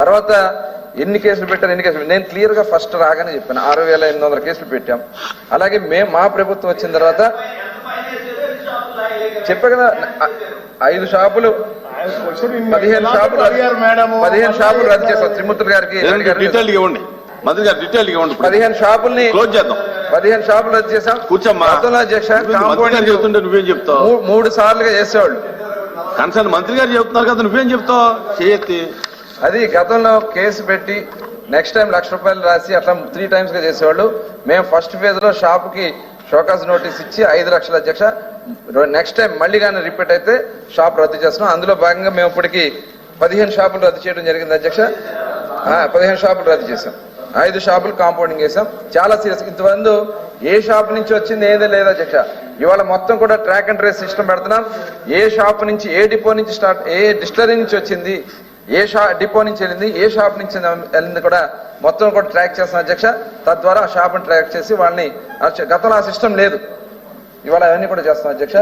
తర్వాత ఎన్ని కేసులు పెట్టారు, ఎన్ని కేసులు నేను క్లియర్ గా ఫస్ట్ రాగానే చెప్పాను 6,800 కేసులు పెట్టాం. అలాగే మా ప్రభుత్వం వచ్చిన తర్వాత చెప్పా కదా 5 షాపులు 15 షాపులు రద్దు చేస్తాం. త్రిమూర్తులు గారికి మంత్రి గారు డీటెయిల్ ఇవ్వండి. 15 షాపుల్ని క్లోజ్ చేద్దాం. 15 షాపులు రద్దు చేసాం. కూర్చోమ్మా. అధ్యక్ష చెప్తుంటే నువ్వేం చెప్తావు? 3 సార్లుగా చేసేవాళ్ళు. కన్సర్న్ మంత్రి గారు చెప్తున్నారు కదా, నువ్వేం చెప్తావు? చేయెత్తి అది గతంలో కేసు పెట్టి నెక్స్ట్ టైం ₹1,00,000 రాసి అట్లా 3 times గా చేసేవాళ్ళు. మేము ఫస్ట్ ఫేజ్ లో షాపుకి షోకాస్ నోటీస్ ఇచ్చి 5 లక్షల అధ్యక్ష. నెక్స్ట్ టైం మళ్ళీ కానీ రిపీట్ అయితే షాప్ రద్దు చేస్తున్నాం. అందులో భాగంగా మేము ఇప్పటికి 15 షాపులు రద్దు చేయడం జరిగింది అధ్యక్ష. 15 షాపులు రద్దు చేసాం. 5 షాపులు కాంపౌండింగ్ చేసాం. చాలా సీరియస్. ఇంతమంది ఏ షాప్ నుంచి వచ్చింది ఏదే లేదు అధ్యక్ష. ఇవాళ మొత్తం కూడా ట్రాక్ అండ్ ట్రేస్ సిస్టమ్ పెడుతున్నాం. ఏ షాప్ నుంచి, ఏ డిపో నుంచి స్టార్ట్, ఏ డిస్టిలరీ నుంచి వచ్చింది, ఏ డిపో నుంచి వెళ్ళింది, ఏ షాప్ నుంచి వెళ్ళింది కూడా మొత్తం కూడా ట్రాక్ చేస్తున్నాం అధ్యక్ష. తద్వారా ఆ షాప్ని ట్రాక్ చేసి వాళ్ళని, గతంలో ఆ సిస్టమ్ లేదు, ఇవాళ అవన్నీ కూడా చేస్తున్నాం అధ్యక్ష.